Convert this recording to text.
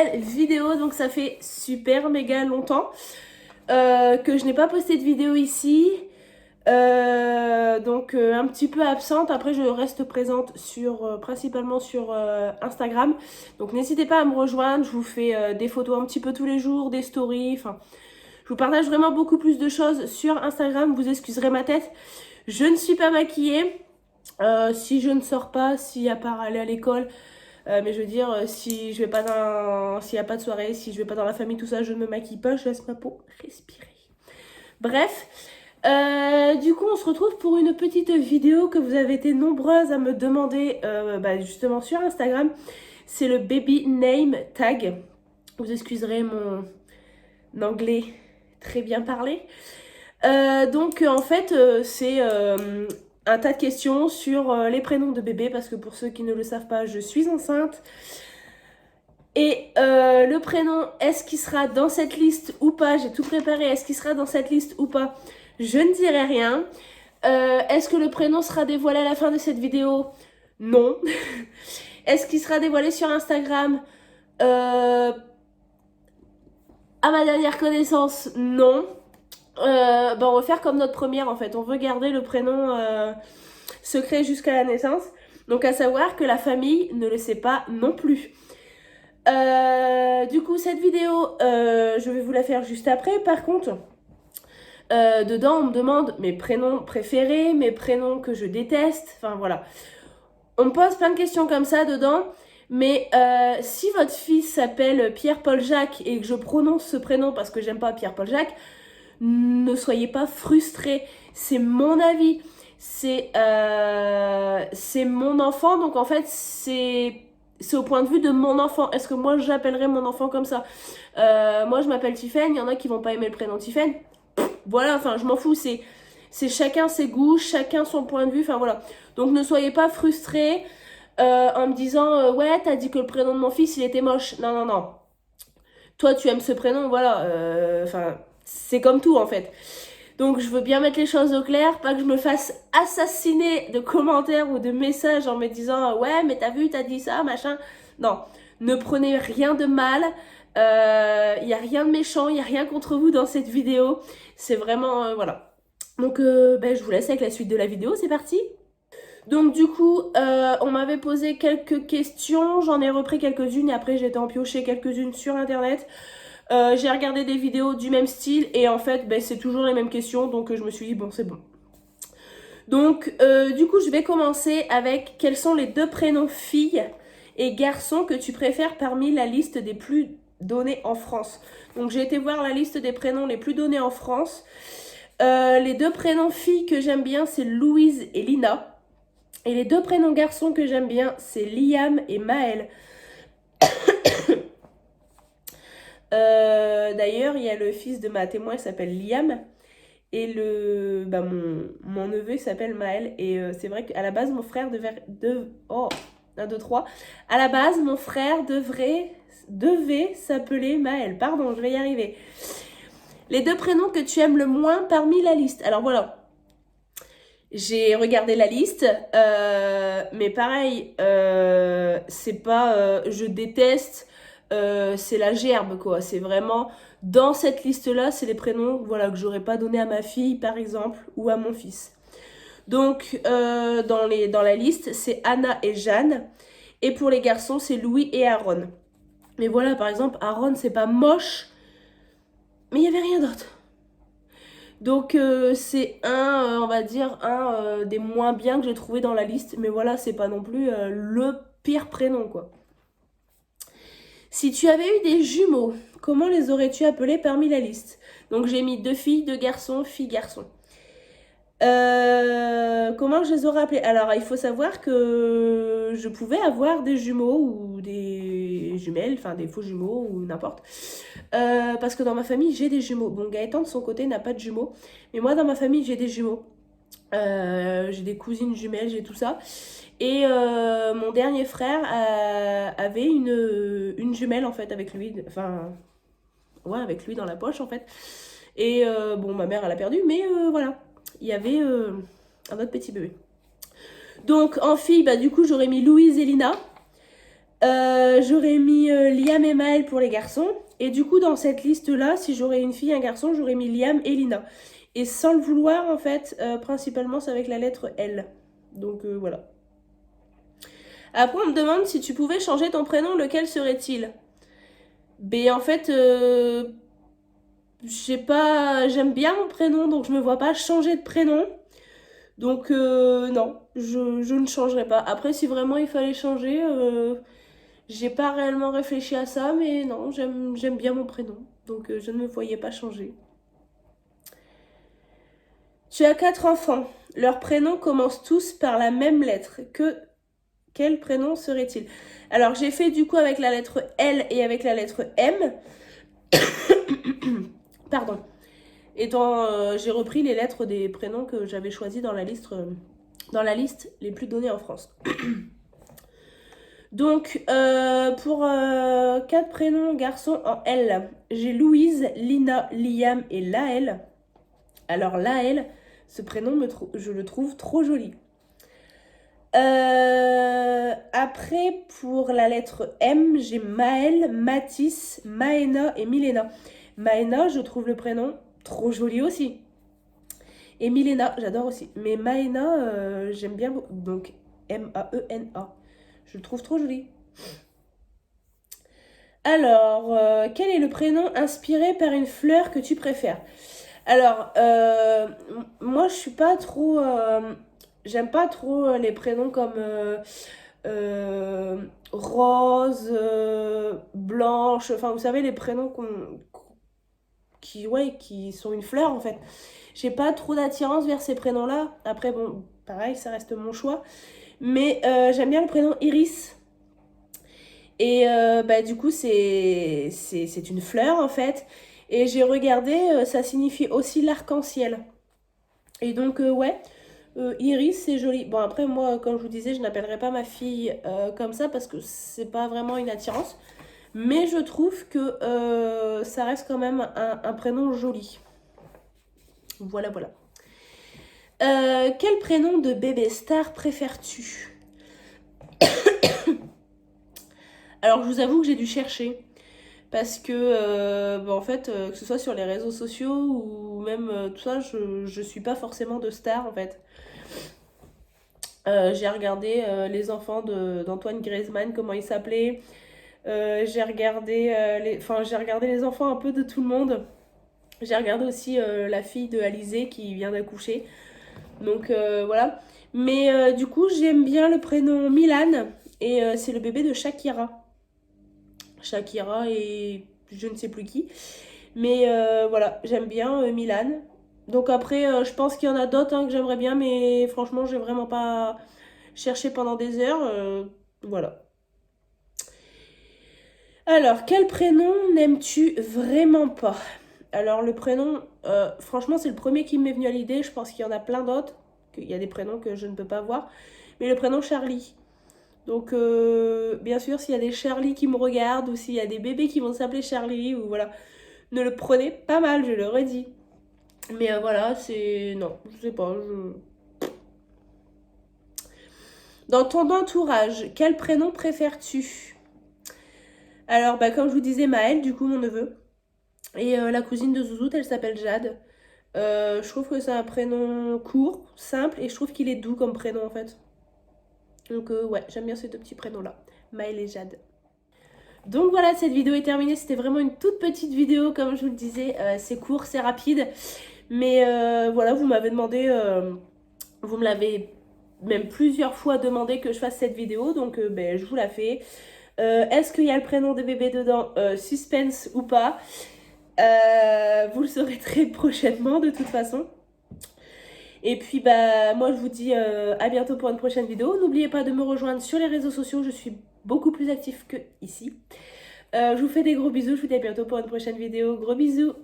nouvelle vidéo. Donc ça fait super méga longtemps que je n'ai pas posté de vidéo ici. Donc un petit peu absente. Après je reste présente sur principalement sur Instagram. Donc n'hésitez pas à me rejoindre. Je vous fais des photos un petit peu tous les jours, des stories. Enfin, je vous partage vraiment beaucoup plus de choses sur Instagram. Vous excuserez ma tête. Je ne suis pas maquillée. Si je ne sors pas, si à part aller à l'école, mais je veux dire, si je vais pas dans, s'il n'y a pas de soirée, si je vais pas dans la famille, tout ça, je ne me maquille pas, je laisse ma peau respirer. Bref, du coup, on se retrouve pour une petite vidéo que vous avez été nombreuses à me demander, justement sur Instagram. C'est le baby name tag. Vous excuserez mon anglais très bien parlé. En fait, c'est un tas de questions sur les prénoms de bébé, parce que pour ceux qui ne le savent pas, je suis enceinte. Et le prénom, est-ce qu'il sera dans cette liste ou pas? J'ai tout préparé, est-ce qu'il sera dans cette liste ou pas? Je ne dirai rien. Est-ce que le prénom sera dévoilé à la fin de cette vidéo? Non. Est-ce qu'il sera dévoilé sur Instagram? À ma dernière connaissance, non. On va faire comme notre première en fait. On veut garder le prénom secret jusqu'à la naissance. Donc à savoir que la famille ne le sait pas non plus. Du coup cette vidéo, je vais vous la faire juste après. Par contre, dedans on me demande mes prénoms préférés, mes prénoms que je déteste. Enfin voilà. On me pose plein de questions comme ça dedans. Mais si votre fils s'appelle Pierre-Paul Jacques et que je prononce ce prénom parce que j'aime pas Pierre-Paul Jacques, ne soyez pas frustrés, c'est mon avis, c'est mon enfant, donc en fait c'est au point de vue de mon enfant. Est-ce que moi j'appellerais mon enfant comme ça? Moi je m'appelle Tiffen, il y en a qui vont pas aimer le prénom Tiffen, voilà, enfin je m'en fous, c'est chacun ses goûts, chacun son point de vue, enfin voilà. Donc ne soyez pas frustrés en me disant ouais t'as dit que le prénom de mon fils il était moche. Non non non, toi tu aimes ce prénom, voilà, enfin c'est comme tout en fait. Donc je veux bien mettre les choses au clair, pas que je me fasse assassiner de commentaires ou de messages en me disant ouais mais t'as vu, t'as dit ça, machin. Non, ne prenez rien de mal, il n'y a rien de méchant, il n'y a rien contre vous dans cette vidéo. C'est vraiment, voilà. Donc je vous laisse avec la suite de la vidéo, c'est parti. Donc du coup, on m'avait posé quelques questions, j'en ai repris quelques-unes et après j'ai été en piocher quelques-unes sur internet. J'ai regardé des vidéos du même style et en fait c'est toujours les mêmes questions, donc je me suis dit bon c'est bon. Donc du coup je vais commencer avec quels sont les 2 prénoms filles et garçons que tu préfères parmi la liste des plus donnés en France. Donc j'ai été voir la liste des prénoms les plus donnés en France. Les 2 prénoms filles que j'aime bien c'est Louise et Lina. Et les 2 prénoms garçons que j'aime bien, c'est Liam et Maël. D'ailleurs, il y a le fils de ma témoin qui s'appelle Liam. Et mon neveu il s'appelle Maël. Et c'est vrai qu'à la base, mon frère Oh, 1, 2, 3. À la base, mon frère devait s'appeler Maël. Pardon, je vais y arriver. Les 2 prénoms que tu aimes le moins parmi la liste. Alors voilà. J'ai regardé la liste, mais pareil, c'est pas je déteste, c'est la gerbe quoi. C'est vraiment dans cette liste-là, c'est les prénoms voilà, que j'aurais pas donné à ma fille par exemple ou à mon fils. Donc dans la liste, c'est Anna et Jeanne. Et pour les garçons, c'est Louis et Aaron. Mais voilà, par exemple, Aaron, c'est pas moche, mais il y avait rien d'autre. Donc c'est on va dire, un des moins bien que j'ai trouvé dans la liste. Mais voilà, c'est pas non plus le pire prénom, quoi. Si tu avais eu des jumeaux, comment les aurais-tu appelés parmi la liste? Donc j'ai mis 2 filles, 2 garçons, fille, garçon. Comment je les aurais appelés? Alors il faut savoir que je pouvais avoir des jumeaux ou des jumelles, enfin des faux jumeaux ou n'importe. Parce que dans ma famille j'ai des jumeaux. Bon, Gaëtan de son côté n'a pas de jumeaux, mais moi dans ma famille j'ai des jumeaux. J'ai des cousines jumelles, j'ai tout ça. Et mon dernier frère avait une jumelle en fait avec lui, enfin ouais avec lui dans la poche en fait. Et ma mère elle a perdu, mais voilà. Il y avait un autre petit bébé. Donc en fille, du coup j'aurais mis Louise et Lina. J'aurais mis Liam et Maël pour les garçons. Et du coup, dans cette liste-là, si j'aurais une fille et un garçon, j'aurais mis Liam et Lina. Et sans le vouloir, en fait, principalement, c'est avec la lettre L. Donc voilà. Après, on me demande si tu pouvais changer ton prénom, lequel serait-il? Ben en fait, j'aime bien mon prénom, donc je me vois pas changer de prénom. Donc non, je ne changerai pas. Après, si vraiment il fallait changer, j'ai pas réellement réfléchi à ça, mais non, j'aime bien mon prénom. Donc je ne me voyais pas changer. Tu as 4 enfants. Leurs prénoms commencent tous par la même lettre. Quel prénom serait-il? Alors j'ai fait du coup avec la lettre L et avec la lettre M. Pardon. Étant, j'ai repris les lettres des prénoms que j'avais choisis dans la liste les plus donnés en France. Donc, pour 4 prénoms garçons en L, j'ai Louise, Lina, Liam et Laël. Alors, Laël, ce prénom, je le trouve trop joli. Après, pour la lettre M, j'ai Maël, Mathis, Maëna et Milena. Maëna, je trouve le prénom trop joli aussi. Et Milena, j'adore aussi. Mais Maëna, j'aime bien. Donc, M-A-E-N-A. Je le trouve trop joli. Alors, quel est le prénom inspiré par une fleur que tu préfères? Alors, moi, je suis pas trop... j'aime pas trop les prénoms comme Rose, Blanche. Enfin, vous savez, les prénoms qui sont une fleur, en fait. J'ai pas trop d'attirance vers ces prénoms-là. Après, bon, pareil, ça reste mon choix. Mais j'aime bien le prénom Iris. Et bah, du coup, c'est une fleur, en fait. Et j'ai regardé, ça signifie aussi l'arc-en-ciel. Et donc, ouais, Iris, c'est joli. Bon, après, moi, comme je vous disais, je n'appellerai pas ma fille comme ça parce que c'est pas vraiment une attirance. Mais je trouve que ça reste quand même un prénom joli. Voilà, voilà. Quel prénom de bébé star préfères-tu? Alors, je vous avoue que j'ai dû chercher. Parce que, bah, en fait, que ce soit sur les réseaux sociaux ou même tout ça, je suis pas forcément de star, en fait. J'ai regardé les enfants d'Antoine Griezmann, comment ils s'appelaient. J'ai regardé les enfants un peu de tout le monde. J'ai regardé aussi la fille de Alizé qui vient d'accoucher. Donc voilà. Mais du coup, j'aime bien le prénom Milan. Et c'est le bébé de Shakira. Shakira et je ne sais plus qui. Mais voilà, j'aime bien Milan. Donc après, je pense qu'il y en a d'autres hein, que j'aimerais bien. Mais franchement, j'ai vraiment pas cherché pendant des heures. Voilà. Alors, quel prénom n'aimes-tu vraiment pas? Alors, le prénom, franchement, c'est le premier qui m'est venu à l'idée. Je pense qu'il y en a plein d'autres. Il y a des prénoms que je ne peux pas voir. Mais le prénom Charlie. Donc, bien sûr, s'il y a des Charlie qui me regardent ou s'il y a des bébés qui vont s'appeler Charlie, ou voilà, ne le prenez pas mal, je le redis. Mais voilà, c'est. Non, je sais pas. Dans ton entourage, quel prénom préfères-tu? Alors, bah, comme je vous disais, Maël, du coup, mon neveu. Et la cousine de Zouzout, elle s'appelle Jade. Je trouve que c'est un prénom court, simple, et je trouve qu'il est doux comme prénom en fait. Donc ouais, j'aime bien ces deux petits prénoms-là, Maël et Jade. Donc voilà, cette vidéo est terminée. C'était vraiment une toute petite vidéo, comme je vous le disais. C'est court, c'est rapide. Mais voilà, vous m'avez demandé, vous me l'avez même plusieurs fois demandé que je fasse cette vidéo. Donc ben, je vous la fais. Est-ce qu'il y a le prénom de bébé dedans? Suspense ou pas? Vous le saurez très prochainement de toute façon. Et puis bah moi je vous dis à bientôt pour une prochaine vidéo. N'oubliez pas de me rejoindre sur les réseaux sociaux, je suis beaucoup plus active que ici. Je vous fais des gros bisous, je vous dis à bientôt pour une prochaine vidéo. Gros bisous.